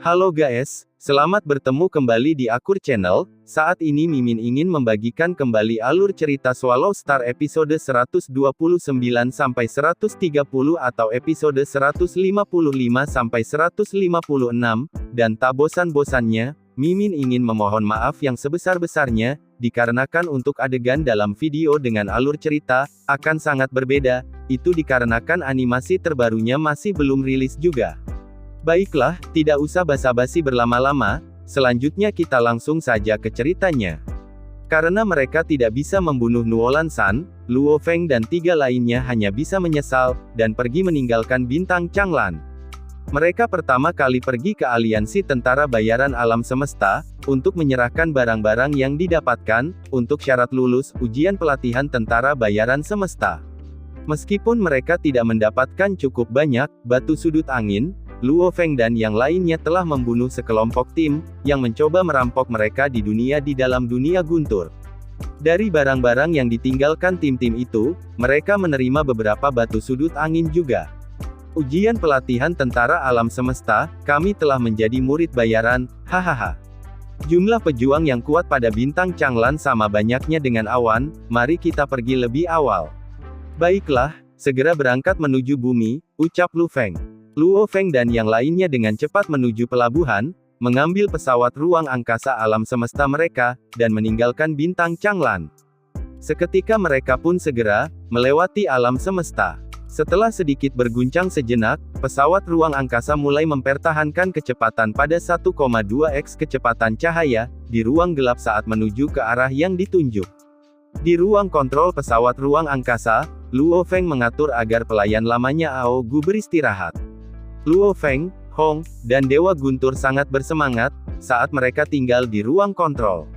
Halo guys, selamat bertemu kembali di Akur Channel. Saat ini Mimin ingin membagikan kembali alur cerita Swallow Star episode 129 sampai 130 atau episode 155 sampai 156, dan tak bosan-bosannya, Mimin ingin memohon maaf yang sebesar-besarnya, dikarenakan untuk adegan dalam video dengan alur cerita, akan sangat berbeda, itu dikarenakan animasi terbarunya masih belum rilis juga. Baiklah, tidak usah basa-basi berlama-lama, selanjutnya kita langsung saja ke ceritanya. Karena mereka tidak bisa membunuh Nuolan San, Luo Feng dan 3 lainnya hanya bisa menyesal, dan pergi meninggalkan bintang Changlan. Mereka pertama kali pergi ke aliansi tentara bayaran alam semesta, untuk menyerahkan barang-barang yang didapatkan, untuk syarat lulus ujian pelatihan tentara bayaran semesta. Meskipun mereka tidak mendapatkan cukup banyak batu sudut angin, Luo Feng dan yang lainnya telah membunuh sekelompok tim, yang mencoba merampok mereka di dalam dunia guntur. Dari barang-barang yang ditinggalkan tim-tim itu, mereka menerima beberapa batu sudut angin juga. Ujian pelatihan tentara alam semesta, kami telah menjadi murid bayaran, hahaha. Jumlah pejuang yang kuat pada bintang Changlan sama banyaknya dengan awan, mari kita pergi lebih awal. Baiklah, segera berangkat menuju bumi, ucap Lu Feng. Luo Feng dan yang lainnya dengan cepat menuju pelabuhan, mengambil pesawat ruang angkasa alam semesta mereka, dan meninggalkan bintang Changlan. Seketika mereka pun segera melewati alam semesta. Setelah sedikit berguncang sejenak, pesawat ruang angkasa mulai mempertahankan kecepatan pada 1,2x kecepatan cahaya, di ruang gelap saat menuju ke arah yang ditunjuk. Di ruang kontrol pesawat ruang angkasa, Luo Feng mengatur agar pelayan lamanya Ao Gu beristirahat. Luo Feng, Hong, dan Dewa Guntur sangat bersemangat, saat mereka tinggal di ruang kontrol.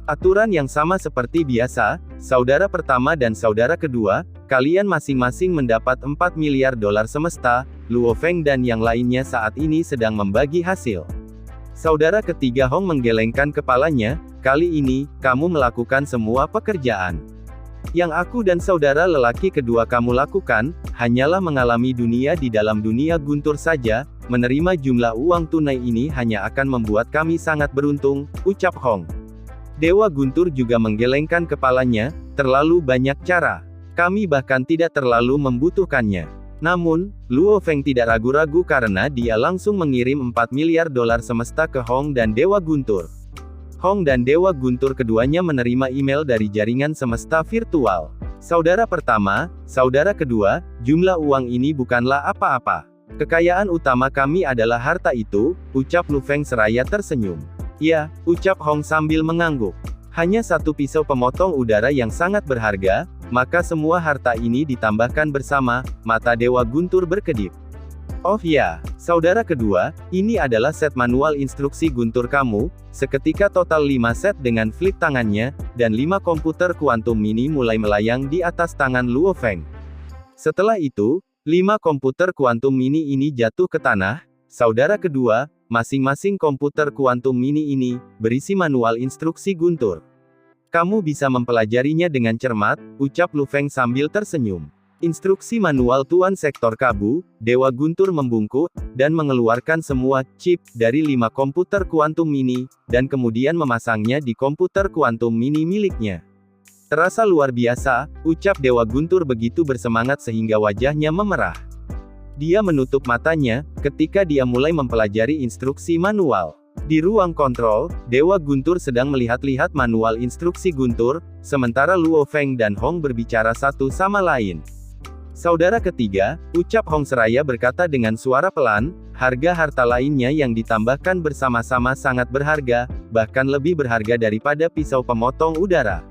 Aturan yang sama seperti biasa, saudara pertama dan saudara kedua, kalian masing-masing mendapat 4 miliar dolar semesta, Luo Feng dan yang lainnya saat ini sedang membagi hasil. Saudara ketiga Hong menggelengkan kepalanya, kali ini, kamu melakukan semua pekerjaan. Yang aku dan saudara lelaki kedua kamu lakukan, hanyalah mengalami dunia di dalam dunia guntur saja, menerima jumlah uang tunai ini hanya akan membuat kami sangat beruntung, ucap Hong. Dewa Guntur juga menggelengkan kepalanya, terlalu banyak cara. Kami bahkan tidak terlalu membutuhkannya. Namun, Luo Feng tidak ragu-ragu karena dia langsung mengirim 4 miliar dolar semesta ke Hong dan Dewa Guntur. Hong dan Dewa Guntur keduanya menerima email dari jaringan semesta virtual. Saudara pertama, saudara kedua, jumlah uang ini bukanlah apa-apa. Kekayaan utama kami adalah harta itu, ucap Lu Feng seraya tersenyum. Ya, ucap Hong sambil mengangguk. Hanya satu pisau pemotong udara yang sangat berharga, maka semua harta ini ditambahkan bersama, mata Dewa Guntur berkedip. Oh ya, saudara kedua, ini adalah set manual instruksi guntur kamu, seketika total 5 set dengan flip tangannya, dan 5 komputer kuantum mini mulai melayang di atas tangan Luo Feng. Setelah itu, 5 komputer kuantum mini ini jatuh ke tanah, saudara kedua, masing-masing komputer kuantum mini ini, berisi manual instruksi guntur. Kamu bisa mempelajarinya dengan cermat, ucap Lu Feng sambil tersenyum. Instruksi manual Tuan Sektor Kabu, Dewa Guntur membungkuk, dan mengeluarkan semua chip dari 5 komputer kuantum mini, dan kemudian memasangnya di komputer kuantum mini miliknya. Terasa luar biasa, ucap Dewa Guntur begitu bersemangat sehingga wajahnya memerah. Dia menutup matanya, ketika dia mulai mempelajari instruksi manual. Di ruang kontrol, Dewa Guntur sedang melihat-lihat manual instruksi guntur, sementara Luo Feng dan Hong berbicara satu sama lain. Saudara ketiga, ucap Hong seraya berkata dengan suara pelan, harga harta lainnya yang ditambahkan bersama-sama sangat berharga, bahkan lebih berharga daripada pisau pemotong udara.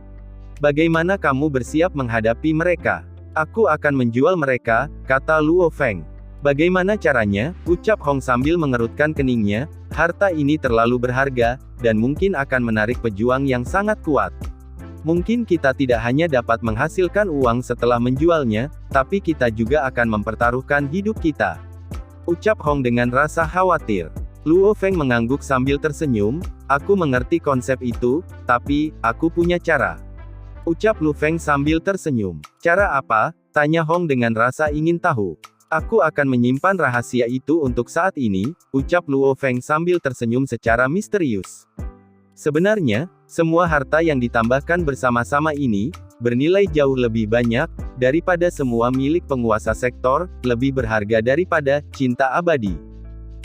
Bagaimana kamu bersiap menghadapi mereka? Aku akan menjual mereka, kata Luo Feng. Bagaimana caranya? Ucap Hong sambil mengerutkan keningnya, harta ini terlalu berharga, dan mungkin akan menarik pejuang yang sangat kuat. Mungkin kita tidak hanya dapat menghasilkan uang setelah menjualnya, tapi kita juga akan mempertaruhkan hidup kita. Ucap Hong dengan rasa khawatir. Luo Feng mengangguk sambil tersenyum, aku mengerti konsep itu, tapi, aku punya cara. Ucap Lu Feng sambil tersenyum. Cara apa? Tanya Hong dengan rasa ingin tahu. Aku akan menyimpan rahasia itu untuk saat ini, ucap Luo Feng sambil tersenyum secara misterius. Sebenarnya, semua harta yang ditambahkan bersama-sama ini, bernilai jauh lebih banyak, daripada semua milik penguasa sektor, lebih berharga daripada cinta abadi.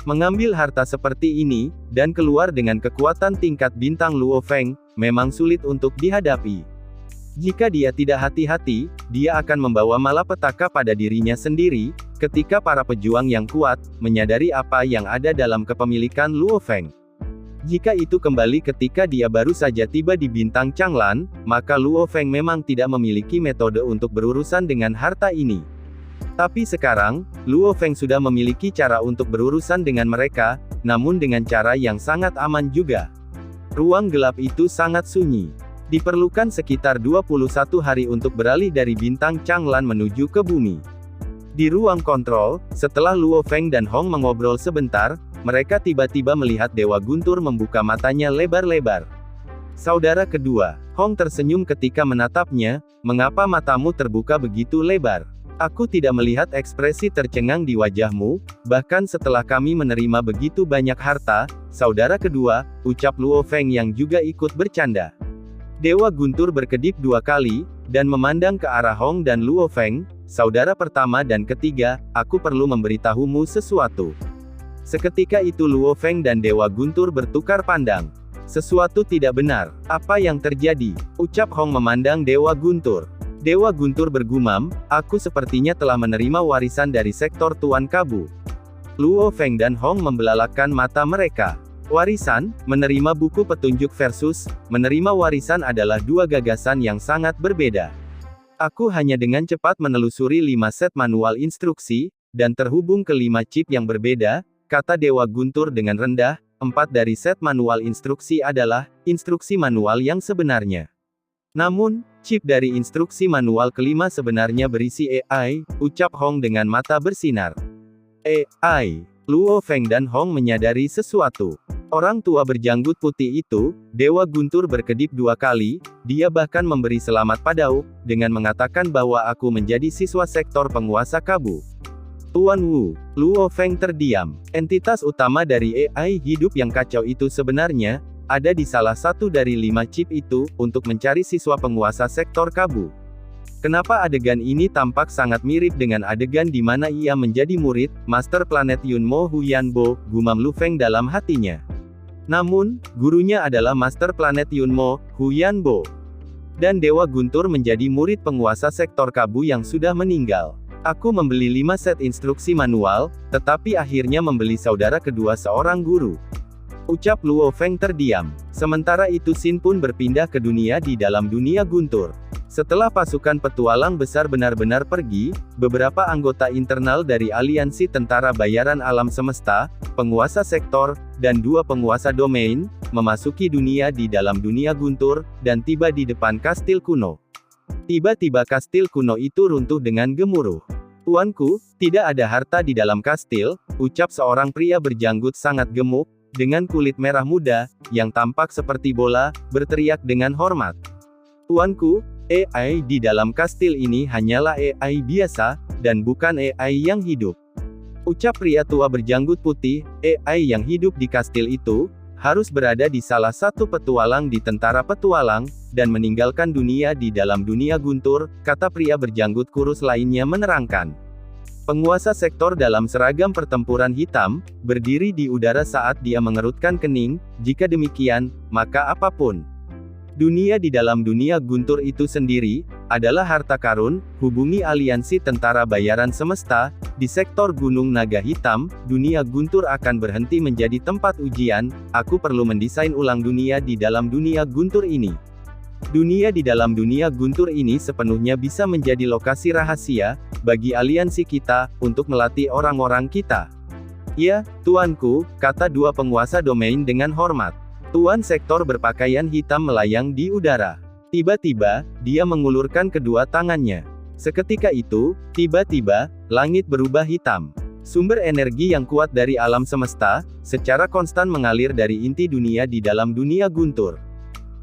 Mengambil harta seperti ini, dan keluar dengan kekuatan tingkat bintang Luo Feng, memang sulit untuk dihadapi. Jika dia tidak hati-hati, dia akan membawa malapetaka pada dirinya sendiri, ketika para pejuang yang kuat, menyadari apa yang ada dalam kepemilikan Luo Feng. Jika itu kembali ketika dia baru saja tiba di bintang Changlan, maka Luo Feng memang tidak memiliki metode untuk berurusan dengan harta ini. Tapi sekarang, Luo Feng sudah memiliki cara untuk berurusan dengan mereka, namun dengan cara yang sangat aman juga. Ruang gelap itu sangat sunyi. Diperlukan sekitar 21 hari untuk beralih dari bintang Changlan menuju ke bumi. Di ruang kontrol, setelah Luo Feng dan Hong mengobrol sebentar, mereka tiba-tiba melihat Dewa Guntur membuka matanya lebar-lebar. Saudara kedua, Hong tersenyum ketika menatapnya, mengapa matamu terbuka begitu lebar? Aku tidak melihat ekspresi tercengang di wajahmu, bahkan setelah kami menerima begitu banyak harta, saudara kedua, ucap Luo Feng yang juga ikut bercanda. Dewa Guntur berkedip 2 kali, dan memandang ke arah Hong dan Luo Feng, saudara pertama dan ketiga, aku perlu memberitahumu sesuatu. Seketika itu Luo Feng dan Dewa Guntur bertukar pandang. Sesuatu tidak benar. Apa yang terjadi? Ucap Hong memandang Dewa Guntur. Dewa Guntur bergumam, aku sepertinya telah menerima warisan dari sektor Tuan Kabu. Luo Feng dan Hong membelalakkan mata mereka. Warisan, menerima buku petunjuk versus, menerima warisan adalah 2 gagasan yang sangat berbeda. Aku hanya dengan cepat menelusuri 5 set manual instruksi, dan terhubung ke 5 chip yang berbeda, kata Dewa Guntur dengan rendah, 4 dari set manual instruksi adalah, instruksi manual yang sebenarnya. Namun, chip dari instruksi manual kelima sebenarnya berisi AI, ucap Hong dengan mata bersinar. AI. Luo Feng dan Hong menyadari sesuatu. Orang tua berjanggut putih itu, Dewa Guntur berkedip 2 kali, dia bahkan memberi selamat padaku, dengan mengatakan bahwa aku menjadi siswa sektor penguasa Kabu. Tuan Wu, Luo Feng terdiam. Entitas utama dari AI hidup yang kacau itu sebenarnya, ada di salah satu dari 5 chip itu, untuk mencari siswa penguasa sektor Kabu. Kenapa adegan ini tampak sangat mirip dengan adegan di mana ia menjadi murid, Master Planet Yunmo Huyanbo, gumam Lu Feng dalam hatinya. Namun, gurunya adalah Master Planet Yunmo, Huyanbo. Dan Dewa Guntur menjadi murid penguasa sektor Kabu yang sudah meninggal. Aku membeli 5 set instruksi manual, tetapi akhirnya membeli saudara kedua seorang guru. Ucap Luo Feng terdiam. Sementara itu Xin pun berpindah ke dunia di dalam dunia Guntur. Setelah pasukan petualang besar benar-benar pergi, beberapa anggota internal dari aliansi tentara bayaran alam semesta, penguasa sektor, dan 2 penguasa domain, memasuki dunia di dalam dunia Guntur, dan tiba di depan kastil kuno. Tiba-tiba kastil kuno itu runtuh dengan gemuruh. Tuanku, tidak ada harta di dalam kastil, ucap seorang pria berjanggut sangat gemuk, dengan kulit merah muda, yang tampak seperti bola, berteriak dengan hormat. Tuanku, AI di dalam kastil ini hanyalah AI biasa, dan bukan AI yang hidup. Ucap pria tua berjanggut putih, AI yang hidup di kastil itu, harus berada di salah satu petualang di tentara petualang, dan meninggalkan dunia di dalam dunia Guntur, kata pria berjanggut kurus lainnya menerangkan. Penguasa sektor dalam seragam pertempuran hitam, berdiri di udara saat dia mengerutkan kening, jika demikian, maka apapun. Dunia di dalam dunia Guntur itu sendiri, adalah harta karun, hubungi aliansi tentara bayaran semesta, di sektor Gunung Naga Hitam, dunia Guntur akan berhenti menjadi tempat ujian, aku perlu mendesain ulang dunia di dalam dunia Guntur ini. Dunia di dalam dunia Guntur ini sepenuhnya bisa menjadi lokasi rahasia, bagi aliansi kita, untuk melatih orang-orang kita. Ya, tuanku, kata 2 penguasa domain dengan hormat. Tuan sektor berpakaian hitam melayang di udara. Tiba-tiba, dia mengulurkan kedua tangannya. Seketika itu, tiba-tiba, langit berubah hitam. Sumber energi yang kuat dari alam semesta, secara konstan mengalir dari inti dunia di dalam dunia Guntur.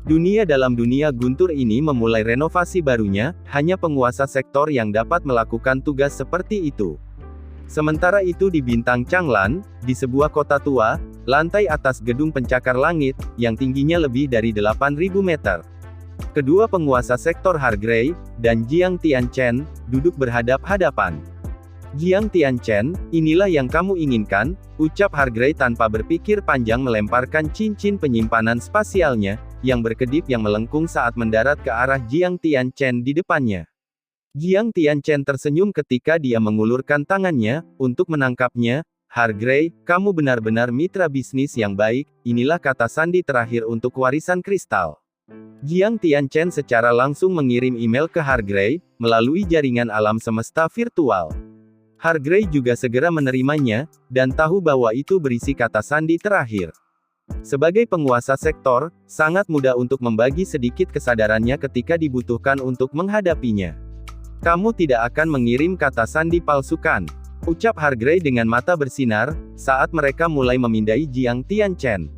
Dunia dalam dunia Guntur ini memulai renovasi barunya, hanya penguasa sektor yang dapat melakukan tugas seperti itu. Sementara itu di Bintang Changlan, di sebuah kota tua, lantai atas gedung pencakar langit, yang tingginya lebih dari 8.000 meter. Kedua penguasa sektor Hargrey, dan Jiang Tianchen, duduk berhadap-hadapan. Jiang Tianchen, inilah yang kamu inginkan, ucap Hargrey tanpa berpikir panjang melemparkan cincin penyimpanan spasialnya, yang berkedip yang melengkung saat mendarat ke arah Jiang Tianchen di depannya. Jiang Tianchen tersenyum ketika dia mengulurkan tangannya, untuk menangkapnya. Hargrey, kamu benar-benar mitra bisnis yang baik, inilah kata sandi terakhir untuk warisan kristal. Jiang Tianchen secara langsung mengirim email ke Hargrey, melalui jaringan alam semesta virtual. Hargrey juga segera menerimanya, dan tahu bahwa itu berisi kata sandi terakhir. Sebagai penguasa sektor, sangat mudah untuk membagi sedikit kesadarannya ketika dibutuhkan untuk menghadapinya. Kamu tidak akan mengirim kata sandi palsukan, ucap Hargrey dengan mata bersinar, saat mereka mulai memindai Jiang Tianchen.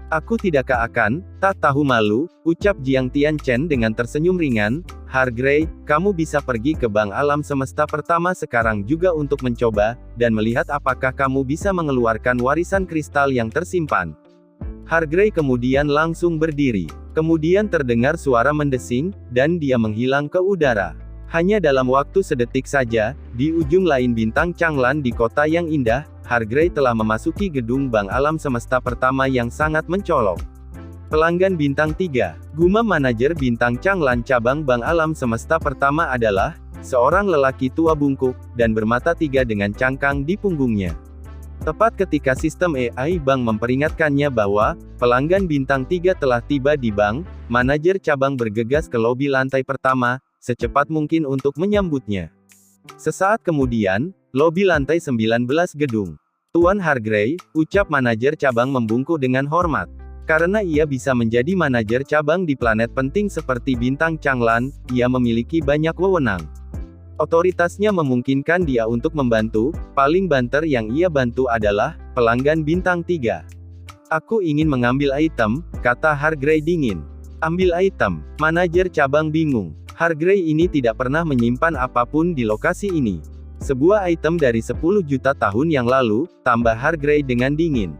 Aku tidak akan, tak tahu malu, ucap Jiang Tianchen dengan tersenyum ringan. Hargrey, kamu bisa pergi ke bank alam semesta pertama sekarang juga untuk mencoba, dan melihat apakah kamu bisa mengeluarkan warisan kristal yang tersimpan. Hargrey kemudian langsung berdiri. Kemudian terdengar suara mendesing, dan dia menghilang ke udara. Hanya dalam waktu sedetik saja, di ujung lain Bintang Changlan di kota yang indah, Hargrey telah memasuki gedung bank alam semesta pertama yang sangat mencolok. Pelanggan Bintang 3, gumam manajer Bintang Changlan cabang bank alam semesta pertama adalah seorang lelaki tua bungkuk, dan bermata 3 dengan cangkang di punggungnya. Tepat ketika sistem AI bank memperingatkannya bahwa pelanggan Bintang 3 telah tiba di bank, manajer cabang bergegas ke lobi lantai pertama, secepat mungkin untuk menyambutnya. Sesaat kemudian, lobi lantai 19 gedung. Tuan Hargrey, ucap manajer cabang membungkuk dengan hormat. Karena ia bisa menjadi manajer cabang di planet penting seperti Bintang Changlan, ia memiliki banyak wewenang. Otoritasnya memungkinkan dia untuk membantu, paling banter yang ia bantu adalah pelanggan Bintang 3. Aku ingin mengambil item, kata Hargrey dingin. Ambil item, manajer cabang bingung. Hargrey ini tidak pernah menyimpan apapun di lokasi ini. Sebuah item dari 10 juta tahun yang lalu, tambah Hargrey dengan dingin.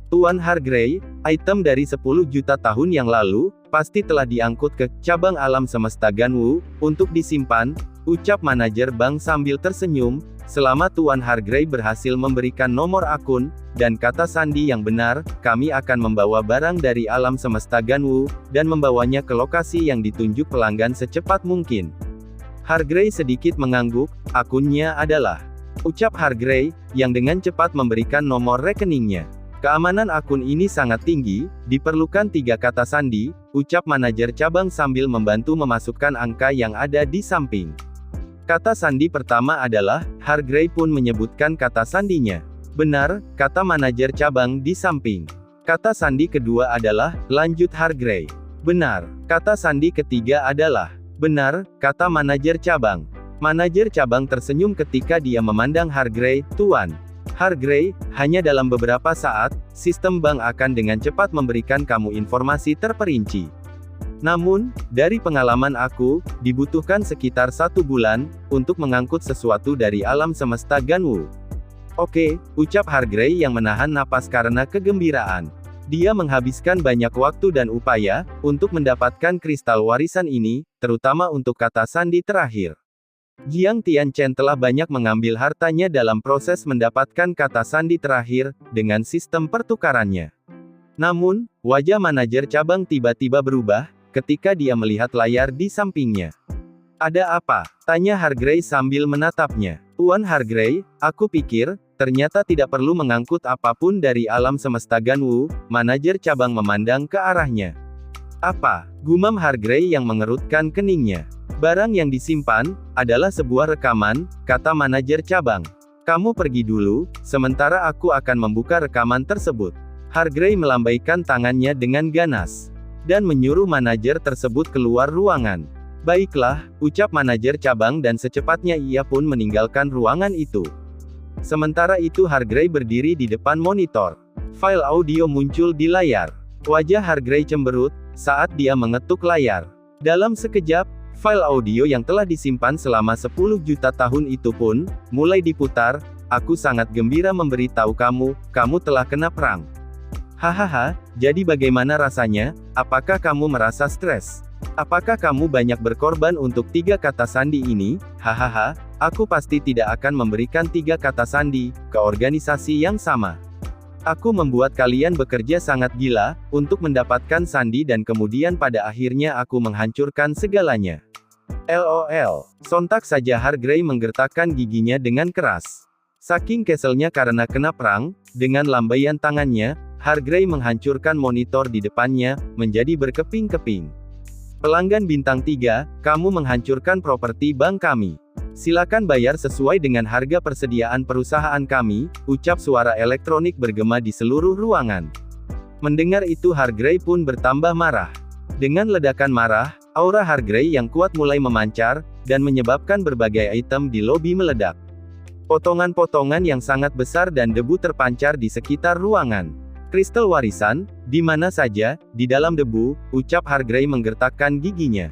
Tuan Hargrey, item dari 10 juta tahun yang lalu, pasti telah diangkut ke cabang alam semesta Ganwu, untuk disimpan, ucap manajer bank sambil tersenyum, selama Tuan Hargrey berhasil memberikan nomor akun, dan kata sandi yang benar, kami akan membawa barang dari alam semesta Ganwu, dan membawanya ke lokasi yang ditunjuk pelanggan secepat mungkin. Hargrey sedikit mengangguk, akunnya adalah, ucap Hargrey, yang dengan cepat memberikan nomor rekeningnya. Keamanan akun ini sangat tinggi, diperlukan 3 kata sandi, ucap manajer cabang sambil membantu memasukkan angka yang ada di samping. Kata sandi pertama adalah, Hargrey pun menyebutkan kata sandinya. Benar, kata manajer cabang di samping. Kata sandi kedua adalah, lanjut Hargrey. Benar, kata sandi ketiga adalah, benar, kata manajer cabang. Manajer cabang tersenyum ketika dia memandang Hargrey, Tuan Hargrey, hanya dalam beberapa saat, sistem bank akan dengan cepat memberikan kamu informasi terperinci. Namun, dari pengalaman aku, dibutuhkan sekitar 1 bulan, untuk mengangkut sesuatu dari alam semesta Ganwu. Oke, ucap Hargrey yang menahan napas karena kegembiraan. Dia menghabiskan banyak waktu dan upaya, untuk mendapatkan kristal warisan ini, terutama untuk kata sandi terakhir. Jiang Tianchen telah banyak mengambil hartanya dalam proses mendapatkan kata sandi terakhir, dengan sistem pertukarannya. Namun, wajah manajer cabang tiba-tiba berubah, ketika dia melihat layar di sampingnya. Ada apa? Tanya Hargrey sambil menatapnya. Tuan Hargrey, aku pikir, ternyata tidak perlu mengangkut apapun dari alam semesta Ganwu, manajer cabang memandang ke arahnya. Apa? Gumam Hargrey yang mengerutkan keningnya. Barang yang disimpan, adalah sebuah rekaman, kata manajer cabang. Kamu pergi dulu, sementara aku akan membuka rekaman tersebut. Hargrey melambaikan tangannya dengan ganas, dan menyuruh manajer tersebut keluar ruangan. Baiklah, ucap manajer cabang dan secepatnya ia pun meninggalkan ruangan itu. Sementara itu Hargrey berdiri di depan monitor. File audio muncul di layar. Wajah Hargrey cemberut, saat dia mengetuk layar. Dalam sekejap, file audio yang telah disimpan selama 10 juta tahun itu pun, mulai diputar, aku sangat gembira memberitahu kamu, kamu telah kena perang. Hahaha, jadi bagaimana rasanya? Apakah kamu merasa stres? Apakah kamu banyak berkorban untuk 3 kata sandi ini? Hahaha, aku pasti tidak akan memberikan 3 kata sandi ke organisasi yang sama. Aku membuat kalian bekerja sangat gila untuk mendapatkan sandi dan kemudian pada akhirnya aku menghancurkan segalanya. LOL. Sontak saja Hargrave menggertakkan giginya dengan keras. Saking keselnya karena kena perang, dengan lambaian tangannya, Hargrave menghancurkan monitor di depannya, menjadi berkeping-keping. Pelanggan bintang 3, kamu menghancurkan properti bank kami. Silakan bayar sesuai dengan harga persediaan perusahaan kami, ucap suara elektronik bergema di seluruh ruangan. Mendengar itu Hargrave pun bertambah marah. Dengan ledakan marah, aura Hargrave yang kuat mulai memancar, dan menyebabkan berbagai item di lobi meledak. Potongan-potongan yang sangat besar dan debu terpancar di sekitar ruangan. Kristal warisan, di mana saja, di dalam debu, ucap Hargrave menggertakkan giginya.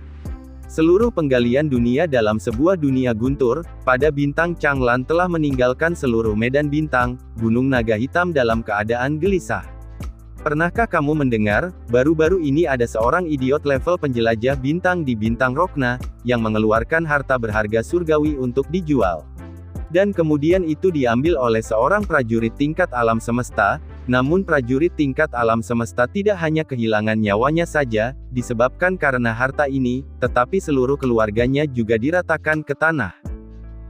Seluruh penggalian dunia dalam sebuah dunia guntur, pada bintang Changlan telah meninggalkan seluruh medan bintang, Gunung Naga Hitam dalam keadaan gelisah. Pernahkah kamu mendengar, baru-baru ini ada seorang idiot level penjelajah bintang di bintang Rokna, yang mengeluarkan harta berharga surgawi untuk dijual. Dan kemudian itu diambil oleh seorang prajurit tingkat alam semesta, namun prajurit tingkat alam semesta tidak hanya kehilangan nyawanya saja, disebabkan karena harta ini, tetapi seluruh keluarganya juga diratakan ke tanah.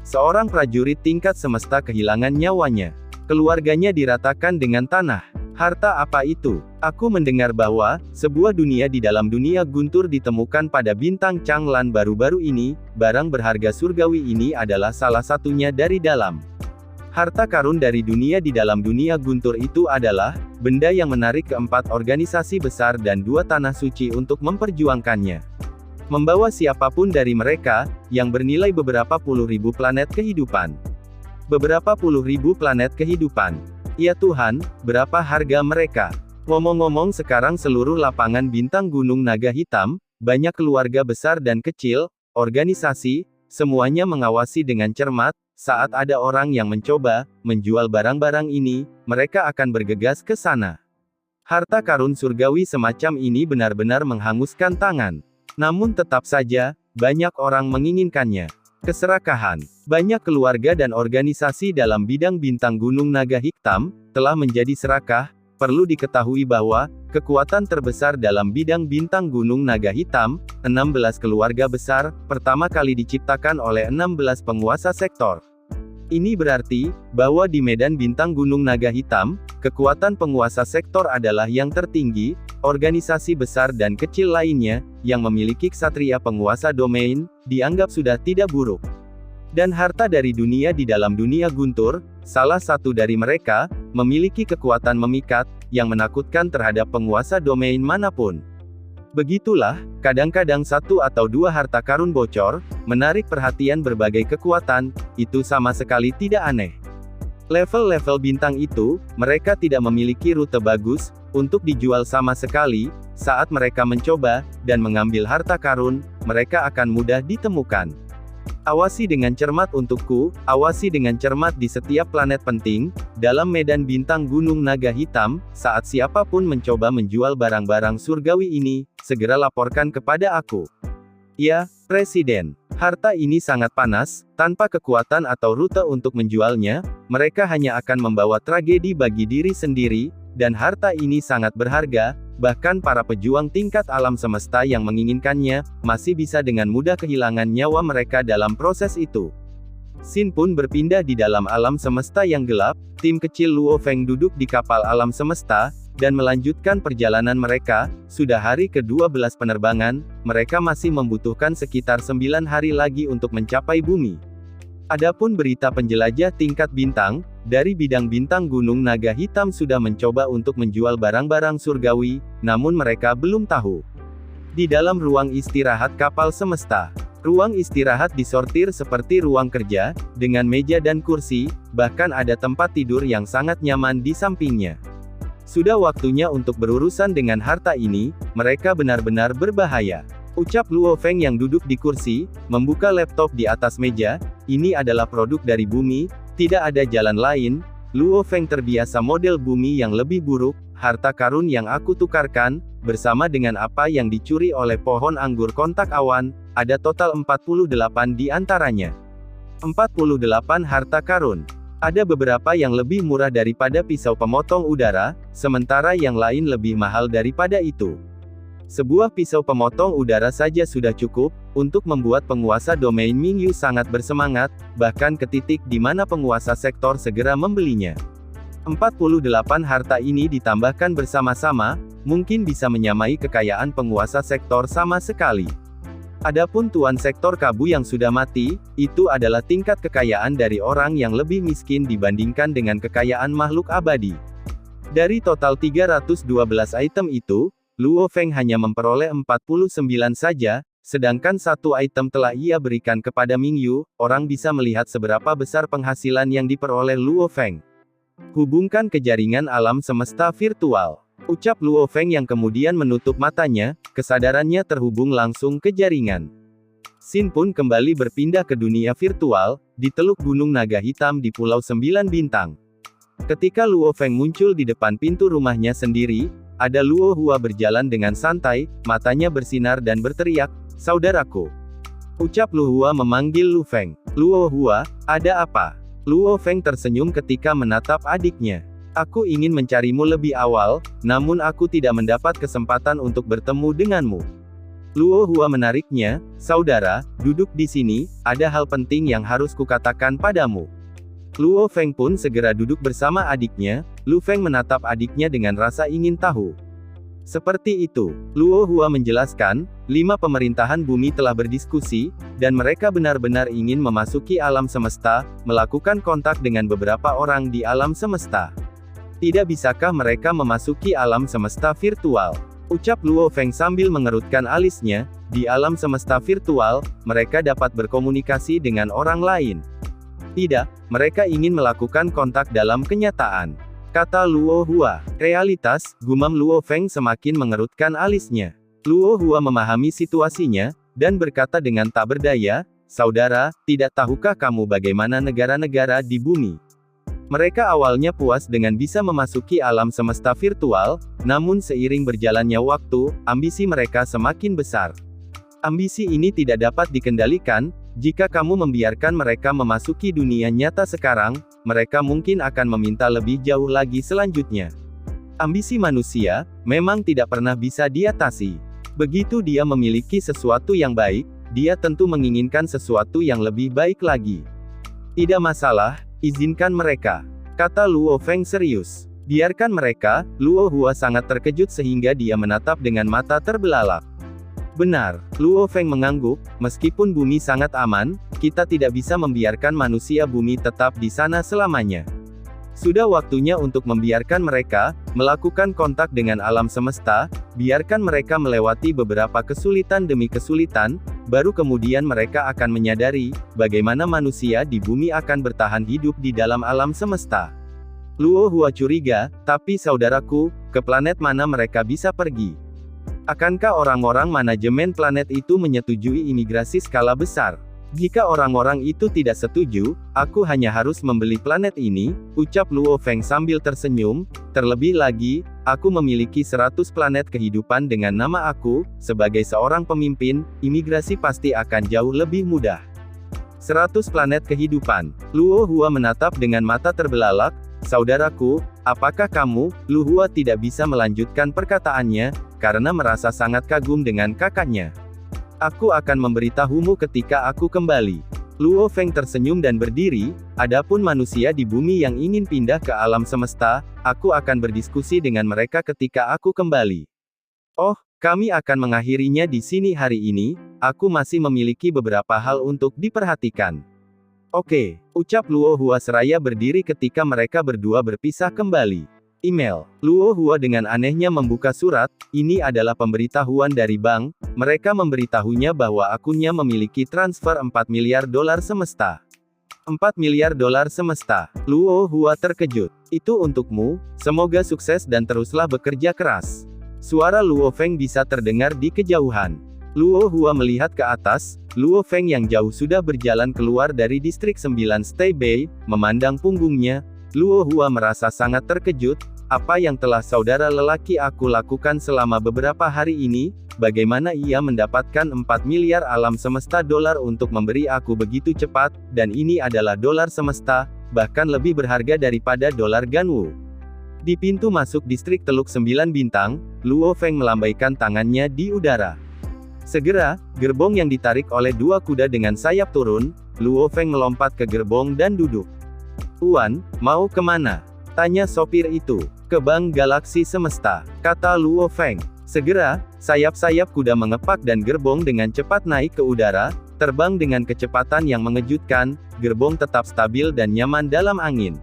Seorang prajurit tingkat semesta kehilangan nyawanya. Keluarganya diratakan dengan tanah. Harta apa itu? Aku mendengar bahwa, sebuah dunia di dalam dunia guntur ditemukan pada bintang Changlan baru-baru ini, barang berharga surgawi ini adalah salah satunya dari dalam. Harta karun dari dunia di dalam dunia guntur itu adalah, benda yang menarik keempat organisasi besar dan 2 tanah suci untuk memperjuangkannya. Membawa siapapun dari mereka, yang bernilai beberapa puluh ribu planet kehidupan. Beberapa puluh ribu planet kehidupan. Ya Tuhan, berapa harga mereka? Ngomong-ngomong sekarang seluruh lapangan bintang Gunung Naga Hitam, banyak keluarga besar dan kecil, organisasi, semuanya mengawasi dengan cermat, saat ada orang yang mencoba, menjual barang-barang ini, mereka akan bergegas ke sana. Harta karun surgawi semacam ini benar-benar menghanguskan tangan. Namun tetap saja, banyak orang menginginkannya. Keserakahan. Banyak keluarga dan organisasi dalam bidang bintang Gunung Naga Hitam, telah menjadi serakah. Perlu diketahui bahwa, kekuatan terbesar dalam bidang bintang Gunung Naga Hitam, 16 keluarga besar, pertama kali diciptakan oleh 16 penguasa sektor. Ini berarti, bahwa di medan bintang Gunung Naga Hitam, kekuatan penguasa sektor adalah yang tertinggi, organisasi besar dan kecil lainnya, yang memiliki ksatria penguasa domain, dianggap sudah tidak buruk. Dan harta dari dunia di dalam dunia guntur, salah satu dari mereka, memiliki kekuatan memikat, yang menakutkan terhadap penguasa domain manapun. Begitulah, kadang-kadang 1 atau 2 harta karun bocor, menarik perhatian berbagai kekuatan, itu sama sekali tidak aneh. Level-level bintang itu, mereka tidak memiliki rute bagus, untuk dijual sama sekali, saat mereka mencoba, dan mengambil harta karun, mereka akan mudah ditemukan. Awasi dengan cermat untukku, awasi dengan cermat di setiap planet penting, dalam medan bintang Gunung Naga Hitam, saat siapapun mencoba menjual barang-barang surgawi ini, segera laporkan kepada aku. Ya, Presiden. Harta ini sangat panas, tanpa kekuatan atau rute untuk menjualnya, mereka hanya akan membawa tragedi bagi diri sendiri, dan harta ini sangat berharga, bahkan para pejuang tingkat alam semesta yang menginginkannya, masih bisa dengan mudah kehilangan nyawa mereka dalam proses itu. Xin pun berpindah di dalam alam semesta yang gelap, tim kecil Luo Feng duduk di kapal alam semesta, dan melanjutkan perjalanan mereka, sudah hari ke-12 penerbangan, mereka masih membutuhkan sekitar 9 hari lagi untuk mencapai bumi. Adapun berita penjelajah tingkat bintang, dari bidang bintang Gunung Naga Hitam sudah mencoba untuk menjual barang-barang surgawi, namun mereka belum tahu. Di dalam ruang istirahat kapal semesta, ruang istirahat disortir seperti ruang kerja, dengan meja dan kursi, bahkan ada tempat tidur yang sangat nyaman di sampingnya. Sudah waktunya untuk berurusan dengan harta ini, mereka benar-benar berbahaya. Ucap Luo Feng yang duduk di kursi, membuka laptop di atas meja, ini adalah produk dari bumi, Tidak ada jalan lain, Luo Feng terbiasa model bumi yang lebih buruk, harta karun yang aku tukarkan, bersama dengan apa yang dicuri oleh pohon anggur kontak awan, ada total 48 di antaranya. 48 harta karun. Ada beberapa yang lebih murah daripada pisau pemotong udara, sementara yang lain lebih mahal daripada itu. Sebuah pisau pemotong udara saja sudah cukup, untuk membuat penguasa domain Mingyu sangat bersemangat, bahkan ke titik di mana penguasa sektor segera membelinya. 48 harta ini ditambahkan bersama-sama, mungkin bisa menyamai kekayaan penguasa sektor sama sekali. Adapun tuan sektor Kabu yang sudah mati, itu adalah tingkat kekayaan dari orang yang lebih miskin dibandingkan dengan kekayaan makhluk abadi. Dari total 312 item itu, Luo Feng hanya memperoleh 49 saja, sedangkan satu item telah ia berikan kepada Mingyu. Orang bisa melihat seberapa besar penghasilan yang diperoleh Luo Feng. Hubungkan ke jaringan alam semesta virtual. Ucap Luo Feng yang kemudian menutup matanya, kesadarannya terhubung langsung ke jaringan. Xin pun kembali berpindah ke dunia virtual, di Teluk Gunung Naga Hitam di Pulau 9 Bintang. Ketika Luo Feng muncul di depan pintu rumahnya sendiri, ada Luo Hua berjalan dengan santai, matanya bersinar dan berteriak, "Saudaraku!" Ucap Luo Hua memanggil Lu Feng. "Luo Hua, ada apa?" Luo Feng tersenyum ketika menatap adiknya. "Aku ingin mencarimu lebih awal, namun aku tidak mendapat kesempatan untuk bertemu denganmu." Luo Hua menariknya, "Saudara, duduk di sini, ada hal penting yang harus kukatakan padamu." Luo Feng pun segera duduk bersama adiknya. Lu Feng menatap adiknya dengan rasa ingin tahu. Seperti itu, Luo Hua menjelaskan, 5 pemerintahan bumi telah berdiskusi, dan mereka benar-benar ingin memasuki alam semesta, melakukan kontak dengan beberapa orang di alam semesta. Tidak bisakah mereka memasuki alam semesta virtual? Ucap Luo Feng sambil mengerutkan alisnya, di alam semesta virtual, mereka dapat berkomunikasi dengan orang lain. Tidak, mereka ingin melakukan kontak dalam kenyataan. Kata Luo Hua. Realitas, gumam Luo Feng semakin mengerutkan alisnya. Luo Hua memahami situasinya, dan berkata dengan tak berdaya, "Saudara, tidak tahukah kamu bagaimana negara-negara di bumi? Mereka awalnya puas dengan bisa memasuki alam semesta virtual, namun seiring berjalannya waktu, ambisi mereka semakin besar. Ambisi ini tidak dapat dikendalikan. Jika kamu membiarkan mereka memasuki dunia nyata sekarang, mereka mungkin akan meminta lebih jauh lagi selanjutnya. Ambisi manusia, memang tidak pernah bisa diatasi. Begitu dia memiliki sesuatu yang baik, dia tentu menginginkan sesuatu yang lebih baik lagi. Tidak masalah, izinkan mereka," kata Luo Feng serius. "Biarkan mereka." Luo Hua sangat terkejut sehingga dia menatap dengan mata terbelalak. "Benar," Luo Feng mengangguk, "meskipun bumi sangat aman, kita tidak bisa membiarkan manusia bumi tetap di sana selamanya. Sudah waktunya untuk membiarkan mereka melakukan kontak dengan alam semesta, biarkan mereka melewati beberapa kesulitan demi kesulitan, baru kemudian mereka akan menyadari bagaimana manusia di bumi akan bertahan hidup di dalam alam semesta." Luo Hua curiga, "Tapi saudaraku, ke planet mana mereka bisa pergi? Akankah orang-orang manajemen planet itu menyetujui imigrasi skala besar? Jika orang-orang itu tidak setuju, aku hanya harus membeli planet ini," ucap Luo Feng sambil tersenyum. "Terlebih lagi, aku memiliki 100 planet kehidupan dengan nama aku. Sebagai seorang pemimpin, imigrasi pasti akan jauh lebih mudah." 100 planet kehidupan. Luo Hua menatap dengan mata terbelalak. "Saudaraku, apakah kamu?" Luo Hua tidak bisa melanjutkan perkataannya, karena merasa sangat kagum dengan kakaknya. "Aku akan memberitahumu ketika aku kembali." Luo Feng tersenyum dan berdiri. "Adapun manusia di bumi yang ingin pindah ke alam semesta, aku akan berdiskusi dengan mereka ketika aku kembali." "Oh, kami akan mengakhirinya di sini hari ini, aku masih memiliki beberapa hal untuk diperhatikan." "Oke," ucap Luo Hua seraya berdiri ketika mereka berdua berpisah kembali. Email. Luo Hua dengan anehnya membuka surat. Ini adalah pemberitahuan dari bank. Mereka memberitahunya bahwa akunnya memiliki transfer 4 miliar dolar semesta. 4 miliar dolar semesta. Luo Hua terkejut. "Itu untukmu, semoga sukses dan teruslah bekerja keras." Suara Luo Feng bisa terdengar di kejauhan. Luo Hua melihat ke atas. Luo Feng yang jauh sudah berjalan keluar dari distrik 9 Stay Bay, memandang punggungnya. Luo Hua merasa sangat terkejut. Apa yang telah saudara lelaki aku lakukan selama beberapa hari ini? Bagaimana ia mendapatkan 4 miliar alam semesta dolar untuk memberi aku begitu cepat, dan ini adalah dolar semesta, bahkan lebih berharga daripada dolar Ganwu. Di pintu masuk distrik Teluk 9 Bintang, Luo Feng melambaikan tangannya di udara. Segera, gerbong yang ditarik oleh 2 kuda dengan sayap turun. Luo Feng melompat ke gerbong dan duduk. "Tuan, mau kemana?" tanya sopir itu. "Ke Bank Galaksi Semesta," kata Luo Feng. Segera, sayap-sayap kuda mengepak dan gerbong dengan cepat naik ke udara, terbang dengan kecepatan yang mengejutkan. Gerbong tetap stabil dan nyaman dalam angin.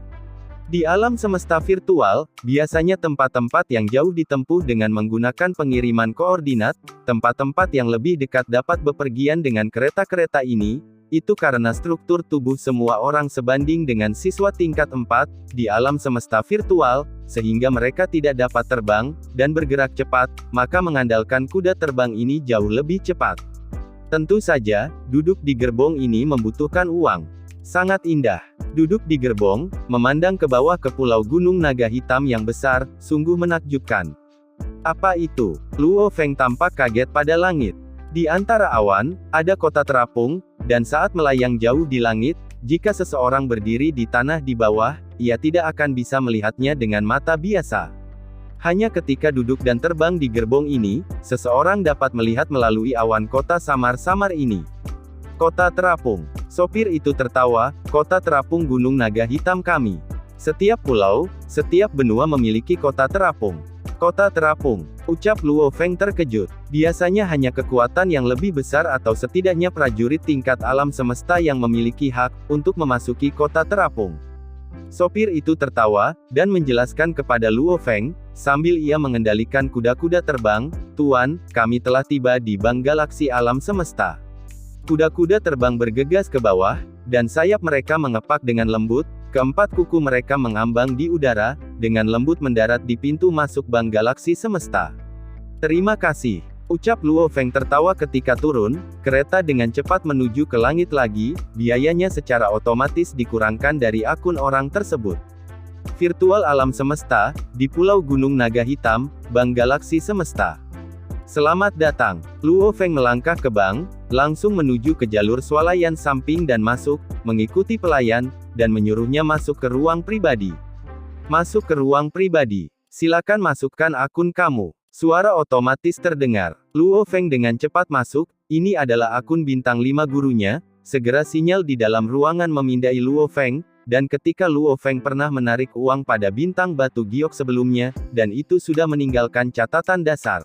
Di alam semesta virtual, biasanya tempat-tempat yang jauh ditempuh dengan menggunakan pengiriman koordinat. Tempat-tempat yang lebih dekat dapat bepergian dengan kereta-kereta ini. Itu karena struktur tubuh semua orang sebanding dengan siswa tingkat 4, di alam semesta virtual, sehingga mereka tidak dapat terbang, dan bergerak cepat, maka mengandalkan kuda terbang ini jauh lebih cepat. Tentu saja, duduk di gerbong ini membutuhkan uang. Sangat indah. Duduk di gerbong, memandang ke bawah ke pulau Gunung Naga Hitam yang besar, sungguh menakjubkan. Apa itu? Luo Feng tampak kaget pada langit. Di antara awan, ada kota terapung, dan saat melayang jauh di langit, jika seseorang berdiri di tanah di bawah, ia tidak akan bisa melihatnya dengan mata biasa. Hanya ketika duduk dan terbang di gerbong ini, seseorang dapat melihat melalui awan kota samar-samar ini. Kota terapung. Sopir itu tertawa. Kota terapung Gunung Naga Hitam kami. Setiap pulau, setiap benua memiliki kota terapung. Kota terapung, ucap Luo Feng terkejut. Biasanya hanya kekuatan yang lebih besar atau setidaknya prajurit tingkat alam semesta yang memiliki hak untuk memasuki kota terapung. Sopir itu tertawa, dan menjelaskan kepada Luo Feng, sambil ia mengendalikan kuda-kuda terbang, "Tuan, kami telah tiba di Bank Galaksi Alam Semesta." Kuda-kuda terbang bergegas ke bawah, dan sayap mereka mengepak dengan lembut. Keempat kuku mereka mengambang di udara, dengan lembut mendarat di pintu masuk Bank Galaksi Semesta. "Terima kasih," ucap Luo Feng tertawa ketika turun. Kereta dengan cepat menuju ke langit lagi, biayanya secara otomatis dikurangkan dari akun orang tersebut. Virtual alam semesta, di Pulau Gunung Naga Hitam, Bank Galaksi Semesta. "Selamat datang." Luo Feng melangkah ke bank, langsung menuju ke jalur swalayan samping dan masuk, mengikuti pelayan, dan menyuruhnya masuk ke ruang pribadi. "Masuk ke ruang pribadi. Silakan masukkan akun kamu." Suara otomatis terdengar. Luo Feng dengan cepat masuk. Ini adalah akun bintang 5 gurunya. Segera sinyal di dalam ruangan memindai Luo Feng, dan ketika Luo Feng pernah menarik uang pada bintang batu giok sebelumnya, dan itu sudah meninggalkan catatan dasar.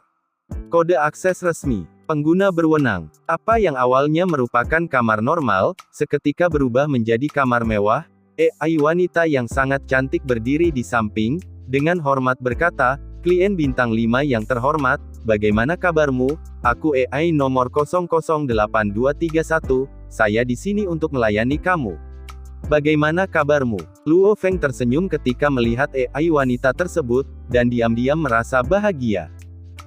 Kode akses resmi. Pengguna berwenang. Apa yang awalnya merupakan kamar normal, seketika berubah menjadi kamar mewah. AI wanita yang sangat cantik berdiri di samping, dengan hormat berkata, "Klien bintang 5 yang terhormat, bagaimana kabarmu? Aku AI nomor 008231, saya di sini untuk melayani kamu. Bagaimana kabarmu?" Luo Feng tersenyum ketika melihat AI wanita tersebut, dan diam-diam merasa bahagia.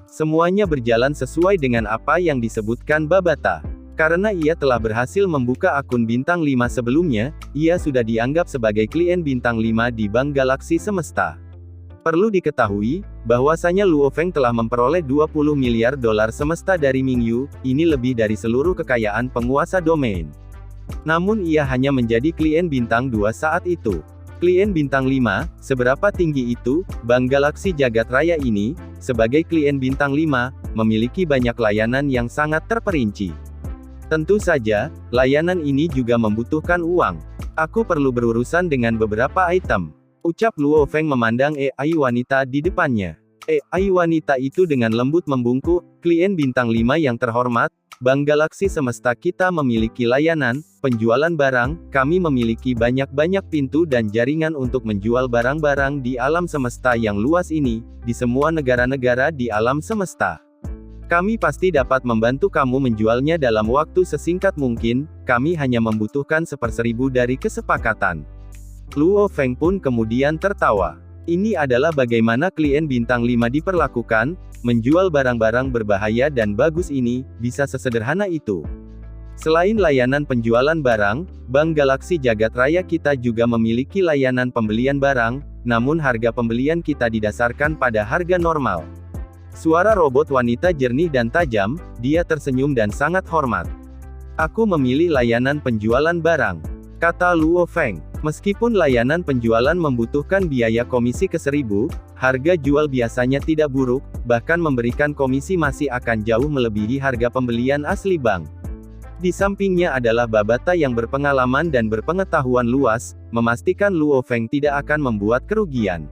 Semuanya berjalan sesuai dengan apa yang disebutkan Babata. Karena ia telah berhasil membuka akun bintang 5 sebelumnya, ia sudah dianggap sebagai klien bintang 5 di Bank Galaksi Semesta. Perlu diketahui, bahwasanya Luo Feng telah memperoleh 20 miliar dolar semesta dari Mingyu, ini lebih dari seluruh kekayaan penguasa domain. Namun ia hanya menjadi klien bintang 2 saat itu. Klien bintang 5, seberapa tinggi itu? Bank Galaksi Jagat Raya ini, sebagai klien bintang 5, memiliki banyak layanan yang sangat terperinci. Tentu saja, layanan ini juga membutuhkan uang. Aku perlu berurusan dengan beberapa item, ucap Luo Feng memandang AI wanita di depannya. AI wanita itu dengan lembut membungkuk, "Klien bintang 5 yang terhormat, Bank Galaksi Semesta kita memiliki layanan, penjualan barang, kami memiliki banyak-banyak pintu dan jaringan untuk menjual barang-barang di alam semesta yang luas ini, di semua negara-negara di alam semesta. Kami pasti dapat membantu kamu menjualnya dalam waktu sesingkat mungkin, kami hanya membutuhkan 1/1000 dari kesepakatan." Luo Feng pun kemudian tertawa. Ini adalah bagaimana klien bintang 5 diperlakukan, menjual barang-barang berbahaya dan bagus ini, bisa sesederhana itu. Selain layanan penjualan barang, Bank Galaxy Jagat Raya kita juga memiliki layanan pembelian barang, namun harga pembelian kita didasarkan pada harga normal. Suara robot wanita jernih dan tajam, dia tersenyum dan sangat hormat. Aku memilih layanan penjualan barang, kata Luo Feng. Meskipun layanan penjualan membutuhkan biaya komisi ke 1000, harga jual biasanya tidak buruk, bahkan memberikan komisi masih akan jauh melebihi harga pembelian asli bank. Di sampingnya adalah Babata yang berpengalaman dan berpengetahuan luas, memastikan Luo Feng tidak akan membuat kerugian.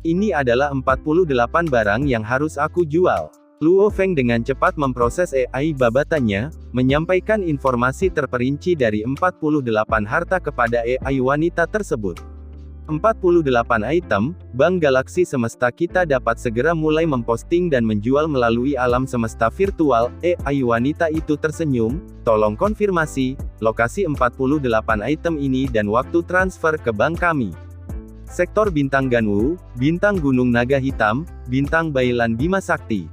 Ini adalah 48 barang yang harus aku jual. Luo Feng dengan cepat memproses AI Babatanya, menyampaikan informasi terperinci dari 48 harta kepada AI wanita tersebut. 48 item, Bank Galaxy Semesta kita dapat segera mulai memposting dan menjual melalui alam semesta virtual. AI wanita itu tersenyum, tolong konfirmasi, lokasi 48 item ini dan waktu transfer ke bank kami. Sektor Bintang Ganwu, Bintang Gunung Naga Hitam, Bintang Bailan Bima Sakti.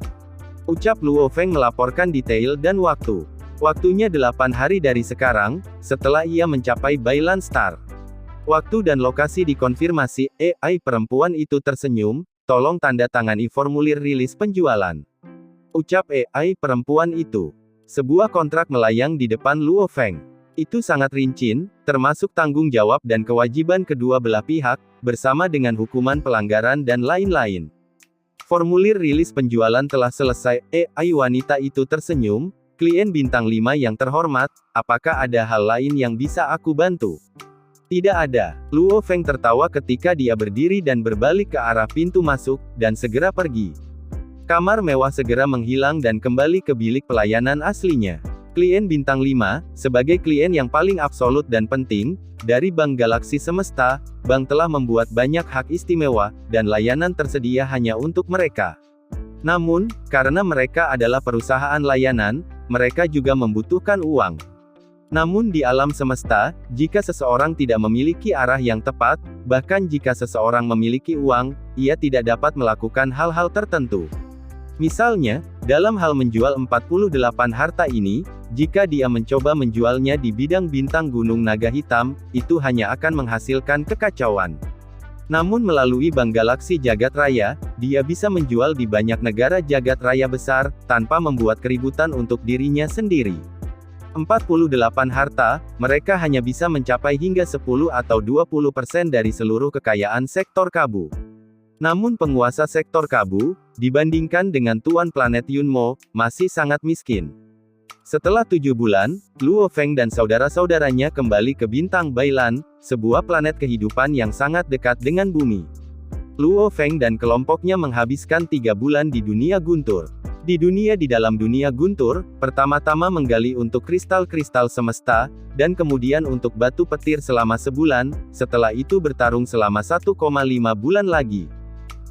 Ucap Luo Feng melaporkan detail dan waktu. Waktunya 8 hari dari sekarang, setelah ia mencapai Bailan Star. Waktu dan lokasi dikonfirmasi. AI perempuan itu tersenyum, tolong tanda tangani formulir rilis penjualan. Ucap AI perempuan itu. Sebuah kontrak melayang di depan Luo Feng. Itu sangat rinci, termasuk tanggung jawab dan kewajiban kedua belah pihak, bersama dengan hukuman pelanggaran dan lain-lain. Formulir rilis penjualan telah selesai. AI wanita itu tersenyum, klien bintang 5 yang terhormat, apakah ada hal lain yang bisa aku bantu? Tidak ada. Luo Feng tertawa ketika dia berdiri dan berbalik ke arah pintu masuk, dan segera pergi. Kamar mewah segera menghilang dan kembali ke bilik pelayanan aslinya. Klien bintang 5, sebagai klien yang paling absolut dan penting, dari Bank Galaxy Semesta, bank telah membuat banyak hak istimewa, dan layanan tersedia hanya untuk mereka. Namun, karena mereka adalah perusahaan layanan, mereka juga membutuhkan uang. Namun di alam semesta, jika seseorang tidak memiliki arah yang tepat, bahkan jika seseorang memiliki uang, ia tidak dapat melakukan hal-hal tertentu. Misalnya, dalam hal menjual 48 harta ini, jika dia mencoba menjualnya di bidang Bintang Gunung Naga Hitam, itu hanya akan menghasilkan kekacauan. Namun melalui Bank Galaxy Jagat Raya, dia bisa menjual di banyak negara jagat raya besar, tanpa membuat keributan untuk dirinya sendiri. 48 harta, mereka hanya bisa mencapai hingga 10 atau 20% dari seluruh kekayaan sektor Kabu. Namun penguasa sektor Kabu, dibandingkan dengan Tuan Planet Yunmo, masih sangat miskin. Setelah 7 bulan, Luo Feng dan saudara-saudaranya kembali ke Bintang Bailan, sebuah planet kehidupan yang sangat dekat dengan bumi. Luo Feng dan kelompoknya menghabiskan 3 bulan di dunia guntur. Di dalam dunia guntur, pertama-tama menggali untuk kristal-kristal semesta, dan kemudian untuk batu petir selama sebulan, setelah itu bertarung selama 1,5 bulan lagi.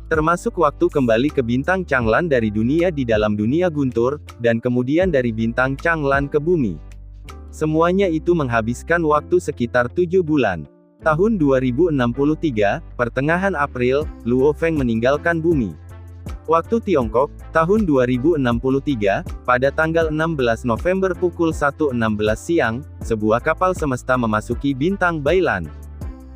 Termasuk waktu kembali ke bintang Changlan dari di dalam dunia guntur, dan kemudian dari bintang Changlan ke bumi. Semuanya itu menghabiskan waktu sekitar 7 bulan. Tahun 2063, pertengahan April, Luo Feng meninggalkan bumi. Waktu Tiongkok, tahun 2063, pada tanggal 16 November pukul 1.16 siang, sebuah kapal semesta memasuki bintang Bailan.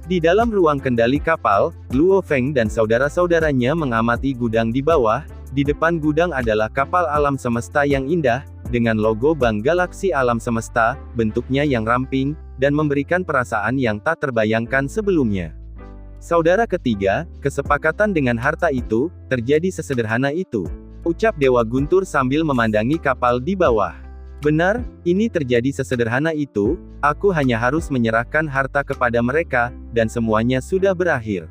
Di dalam ruang kendali kapal, Luo Feng dan saudara-saudaranya mengamati gudang di bawah. Di depan gudang adalah kapal alam semesta yang indah, dengan logo Bank Galaxy Alam Semesta, bentuknya yang ramping, dan memberikan perasaan yang tak terbayangkan sebelumnya. Saudara ketiga, kesepakatan dengan harta itu, terjadi sesederhana itu. Ucap Dewa Guntur sambil memandangi kapal di bawah. Benar, ini terjadi sesederhana itu, aku hanya harus menyerahkan harta kepada mereka, dan semuanya sudah berakhir.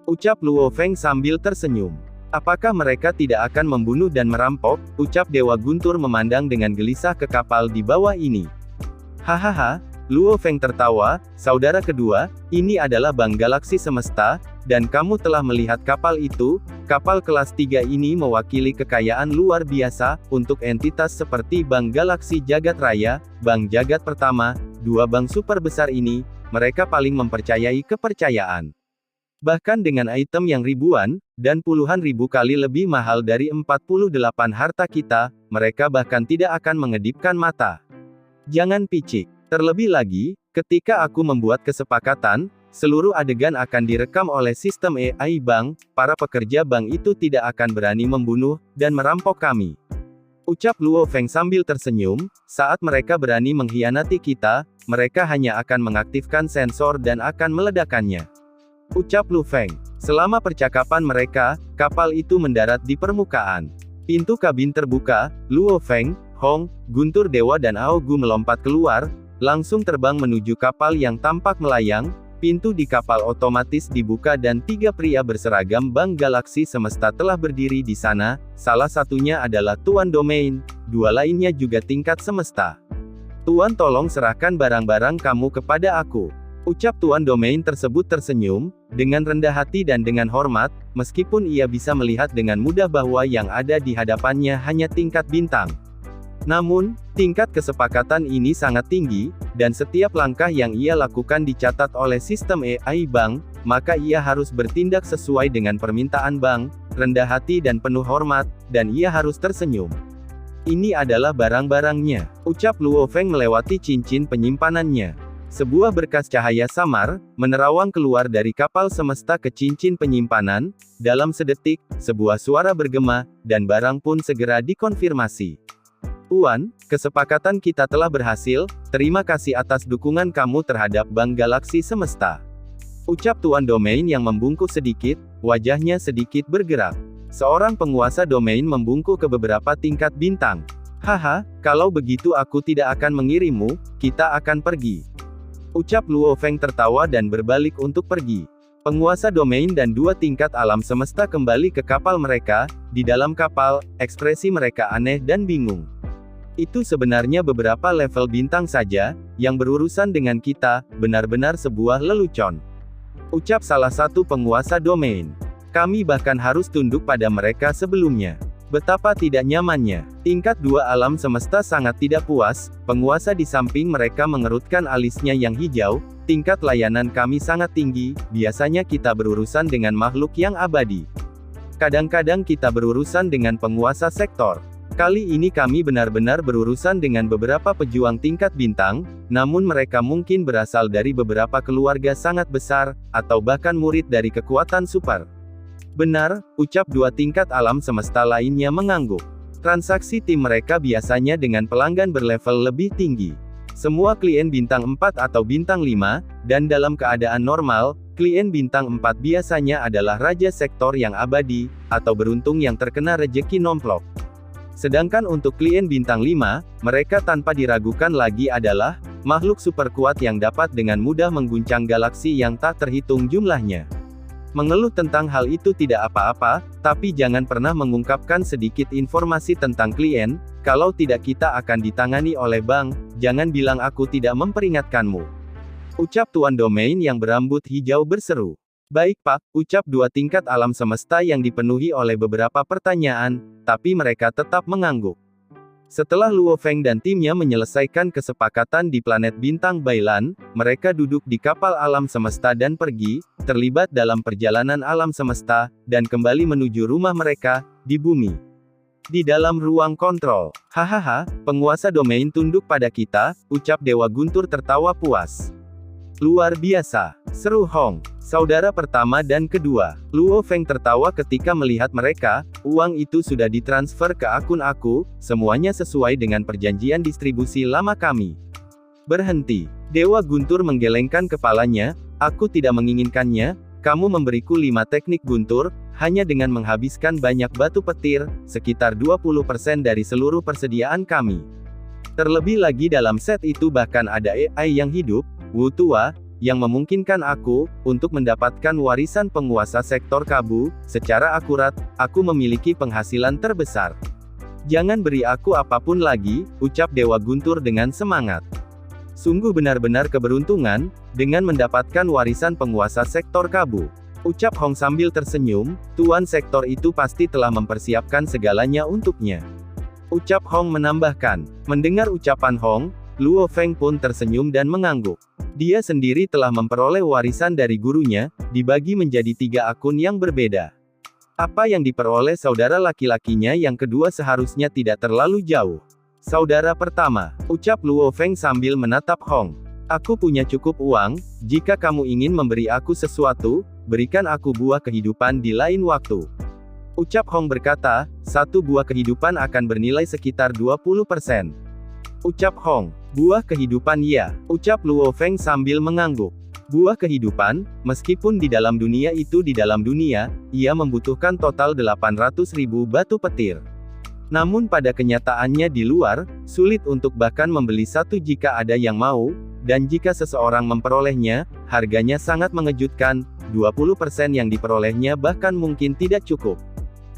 Ucap Luo Feng sambil tersenyum. Apakah mereka tidak akan membunuh dan merampok? Ucap Dewa Guntur memandang dengan gelisah ke kapal di bawah ini. Hahaha, Luo Feng tertawa, saudara kedua, ini adalah Bank Galaxy Semesta, dan kamu telah melihat kapal itu. Kapal kelas 3 ini mewakili kekayaan luar biasa, untuk entitas seperti Bank Galaxy Jagat Raya, Bank Jagat Pertama, 2 bank super besar ini, mereka paling mempercayai kepercayaan. Bahkan dengan item yang ribuan, dan puluhan ribu kali lebih mahal dari 48 harta kita, mereka bahkan tidak akan mengedipkan mata. Jangan picik. Terlebih lagi, ketika aku membuat kesepakatan, seluruh adegan akan direkam oleh sistem AI bank, para pekerja bank itu tidak akan berani membunuh, dan merampok kami. Ucap Luo Feng sambil tersenyum, saat mereka berani mengkhianati kita, mereka hanya akan mengaktifkan sensor dan akan meledakkannya. Ucap Lu Feng. Selama percakapan mereka, kapal itu mendarat di permukaan. Pintu kabin terbuka, Luo Feng, Hong, Guntur Dewa dan Ao Gu melompat keluar, langsung terbang menuju kapal yang tampak melayang. Pintu di kapal otomatis dibuka dan 3 pria berseragam Bank Galaksi Semesta telah berdiri di sana, salah satunya adalah Tuan Domain, 2 lainnya juga tingkat semesta. Tuan, tolong serahkan barang-barang kamu kepada aku. Ucap Tuan Domain tersebut tersenyum, dengan rendah hati dan dengan hormat, meskipun ia bisa melihat dengan mudah bahwa yang ada di hadapannya hanya tingkat bintang. Namun, tingkat kesepakatan ini sangat tinggi, dan setiap langkah yang ia lakukan dicatat oleh sistem AI bank, maka ia harus bertindak sesuai dengan permintaan bank, rendah hati dan penuh hormat, dan ia harus tersenyum. Ini adalah barang-barangnya, ucap Luo Feng melewati cincin penyimpanannya. Sebuah berkas cahaya samar, menerawang keluar dari kapal semesta ke cincin penyimpanan, dalam sedetik, sebuah suara bergema, dan barang pun segera dikonfirmasi. Tuan, kesepakatan kita telah berhasil, terima kasih atas dukungan kamu terhadap Bank Galaksi Semesta. Ucap Tuan Domain yang membungkuk sedikit, wajahnya sedikit bergerak. Seorang penguasa domain membungkuk ke beberapa tingkat bintang. Haha, kalau begitu aku tidak akan mengirimmu, kita akan pergi. Ucap Luo Feng tertawa dan berbalik untuk pergi. Penguasa domain dan 2 tingkat alam semesta kembali ke kapal mereka. Di dalam kapal, ekspresi mereka aneh dan bingung. Itu sebenarnya beberapa level bintang saja, yang berurusan dengan kita, benar-benar sebuah lelucon. Ucap salah satu penguasa domain. Kami bahkan harus tunduk pada mereka sebelumnya. Betapa tidak nyamannya. Tingkat 2 alam semesta sangat tidak puas, penguasa di samping mereka mengerutkan alisnya yang hijau, tingkat layanan kami sangat tinggi, biasanya kita berurusan dengan makhluk yang abadi. Kadang-kadang kita berurusan dengan penguasa sektor. Kali ini kami benar-benar berurusan dengan beberapa pejuang tingkat bintang, namun mereka mungkin berasal dari beberapa keluarga sangat besar, atau bahkan murid dari kekuatan super. Benar, ucap 2 tingkat alam semesta lainnya mengangguk. Transaksi tim mereka biasanya dengan pelanggan berlevel lebih tinggi. Semua klien bintang 4 atau bintang 5, dan dalam keadaan normal, klien bintang 4 biasanya adalah raja sektor yang abadi, atau beruntung yang terkena rejeki nomplok. Sedangkan untuk klien bintang 5, mereka tanpa diragukan lagi adalah makhluk super kuat yang dapat dengan mudah mengguncang galaksi yang tak terhitung jumlahnya. Mengeluh tentang hal itu tidak apa-apa, tapi jangan pernah mengungkapkan sedikit informasi tentang klien, kalau tidak kita akan ditangani oleh bank, jangan bilang aku tidak memperingatkanmu. Ucap Tuan Domain yang berambut hijau berseru. Baik Pak, ucap 2 tingkat alam semesta yang dipenuhi oleh beberapa pertanyaan, tapi mereka tetap mengangguk. Setelah Luo Feng dan timnya menyelesaikan kesepakatan di planet bintang Bailan, mereka duduk di kapal alam semesta dan pergi, terlibat dalam perjalanan alam semesta, dan kembali menuju rumah mereka, di bumi. Di dalam ruang kontrol. Hahaha, penguasa domain tunduk pada kita, ucap Dewa Guntur tertawa puas. Luar biasa, seru Hong, saudara pertama dan kedua. Luo Feng tertawa ketika melihat mereka, uang itu sudah ditransfer ke akun aku, semuanya sesuai dengan perjanjian distribusi lama kami. Berhenti. Dewa Guntur menggelengkan kepalanya, aku tidak menginginkannya, kamu memberiku 5 teknik guntur, hanya dengan menghabiskan banyak batu petir, sekitar 20% dari seluruh persediaan kami. Terlebih lagi dalam set itu bahkan ada AI yang hidup, Wu Tua, yang memungkinkan aku, untuk mendapatkan warisan penguasa sektor Kabu, secara akurat, aku memiliki penghasilan terbesar. Jangan beri aku apapun lagi, ucap Dewa Guntur dengan semangat. Sungguh benar-benar keberuntungan, dengan mendapatkan warisan penguasa sektor Kabu. Ucap Hong sambil tersenyum, tuan sektor itu pasti telah mempersiapkan segalanya untuknya. Ucap Hong menambahkan. Mendengar ucapan Hong, Luo Feng pun tersenyum dan mengangguk. Dia sendiri telah memperoleh warisan dari gurunya, dibagi menjadi 3 akun yang berbeda. Apa yang diperoleh saudara laki-lakinya yang kedua seharusnya tidak terlalu jauh. Saudara pertama, ucap Luo Feng sambil menatap Hong. Aku punya cukup uang, jika kamu ingin memberi aku sesuatu, berikan aku buah kehidupan di lain waktu. Ucap Hong berkata, 1 buah kehidupan akan bernilai sekitar 20%. Ucap Hong, buah kehidupan ya, ucap Luo Feng sambil mengangguk. Buah kehidupan, meskipun di dalam dunia itu di dalam dunia, ia membutuhkan total 800.000 batu petir. Namun pada kenyataannya di luar, sulit untuk bahkan membeli satu jika ada yang mau, dan jika seseorang memperolehnya, harganya sangat mengejutkan, 20% yang diperolehnya bahkan mungkin tidak cukup.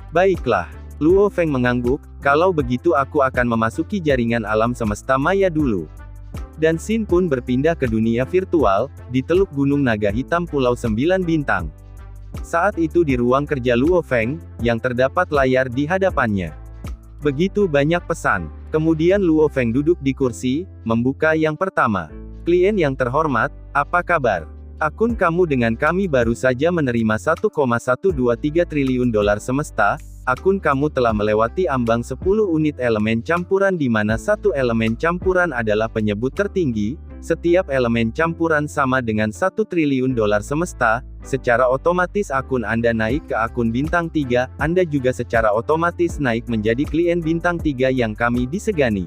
Baiklah. Luo Feng mengangguk, kalau begitu aku akan memasuki jaringan alam semesta maya dulu. Dan Xin pun berpindah ke dunia virtual, di Teluk Gunung Naga Hitam Pulau 9 Bintang. Saat itu di ruang kerja Luo Feng, yang terdapat layar di hadapannya. Begitu banyak pesan. Kemudian Luo Feng duduk di kursi, membuka yang pertama. Klien yang terhormat, apa kabar? Akun kamu dengan kami baru saja menerima 1,123 triliun dolar semesta. Akun kamu telah melewati ambang 10 unit elemen campuran di mana satu elemen campuran adalah penyebut tertinggi, setiap elemen campuran sama dengan 1 triliun dolar semesta, secara otomatis akun Anda naik ke akun bintang 3, Anda juga secara otomatis naik menjadi klien bintang 3 yang kami disegani.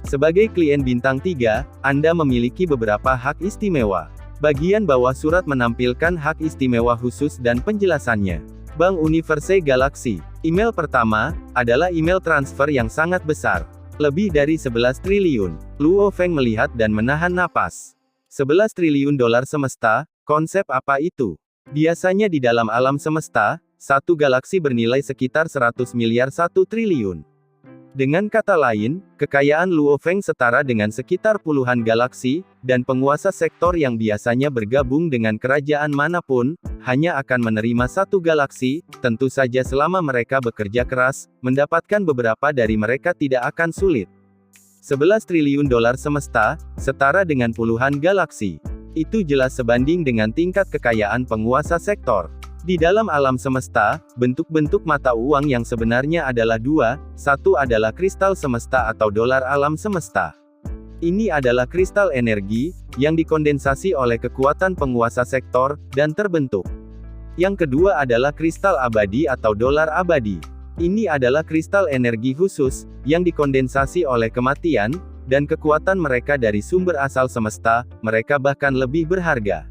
Sebagai klien bintang 3, Anda memiliki beberapa hak istimewa. Bagian bawah surat menampilkan hak istimewa khusus dan penjelasannya. Bank Universe Galaxy. Email pertama, adalah email transfer yang sangat besar. Lebih dari 11 triliun. Luo Feng melihat dan menahan napas. 11 triliun dolar semesta, konsep apa itu? Biasanya di dalam alam semesta, satu galaksi bernilai sekitar 100 miliar 1 triliun. Dengan kata lain, kekayaan Luo Feng setara dengan sekitar puluhan galaksi, dan penguasa sektor yang biasanya bergabung dengan kerajaan manapun, hanya akan menerima satu galaksi, tentu saja selama mereka bekerja keras, mendapatkan beberapa dari mereka tidak akan sulit. 11 triliun dolar semesta, setara dengan puluhan galaksi. Itu jelas sebanding dengan tingkat kekayaan penguasa sektor. Di dalam alam semesta, bentuk-bentuk mata uang yang sebenarnya adalah 2, satu adalah kristal semesta atau dolar alam semesta. Ini adalah kristal energi, yang dikondensasi oleh kekuatan penguasa sektor, dan terbentuk. Yang kedua adalah kristal abadi atau dolar abadi. Ini adalah kristal energi khusus, yang dikondensasi oleh kematian, dan kekuatan mereka dari sumber asal semesta, mereka bahkan lebih berharga.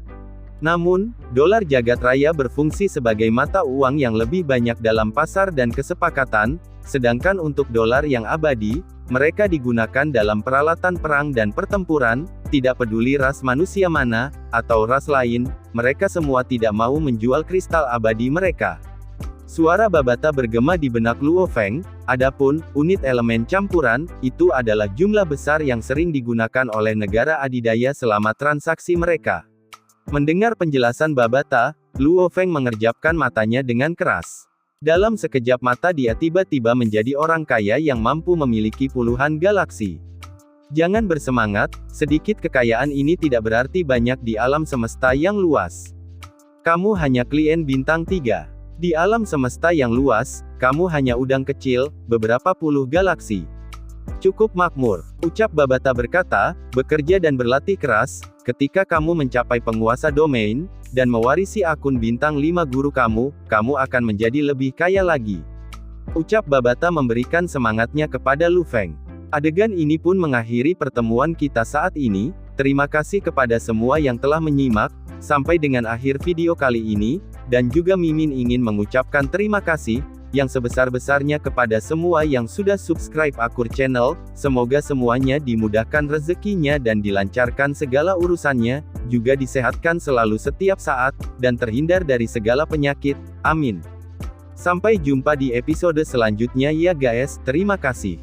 Namun, dolar jagat raya berfungsi sebagai mata uang yang lebih banyak dalam pasar dan kesepakatan, sedangkan untuk dolar yang abadi, mereka digunakan dalam peralatan perang dan pertempuran, tidak peduli ras manusia mana, atau ras lain, mereka semua tidak mau menjual kristal abadi mereka. Suara babata bergema di benak Luo Feng, adapun, unit elemen campuran, itu adalah jumlah besar yang sering digunakan oleh negara adidaya selama transaksi mereka. Mendengar penjelasan babata, Luo Feng mengerjapkan matanya dengan keras. Dalam sekejap mata dia tiba-tiba menjadi orang kaya yang mampu memiliki puluhan galaksi. Jangan bersemangat, sedikit kekayaan ini tidak berarti banyak di alam semesta yang luas. Kamu hanya klien bintang 3. Di alam semesta yang luas, kamu hanya udang kecil, beberapa puluh galaksi. Cukup makmur, ucap babata berkata, bekerja dan berlatih keras, ketika kamu mencapai penguasa domain, dan mewarisi akun bintang 5 guru kamu akan menjadi lebih kaya lagi. Ucap babata memberikan semangatnya kepada Lu Feng. Adegan ini pun mengakhiri pertemuan kita saat ini, terima kasih kepada semua yang telah menyimak, sampai dengan akhir video kali ini, dan juga Mimin ingin mengucapkan terima kasih, yang sebesar-besarnya kepada semua yang sudah subscribe Akur Channel, semoga semuanya dimudahkan rezekinya dan dilancarkan segala urusannya, juga disehatkan selalu setiap saat, dan terhindar dari segala penyakit, amin. Sampai jumpa di episode selanjutnya ya guys, terima kasih.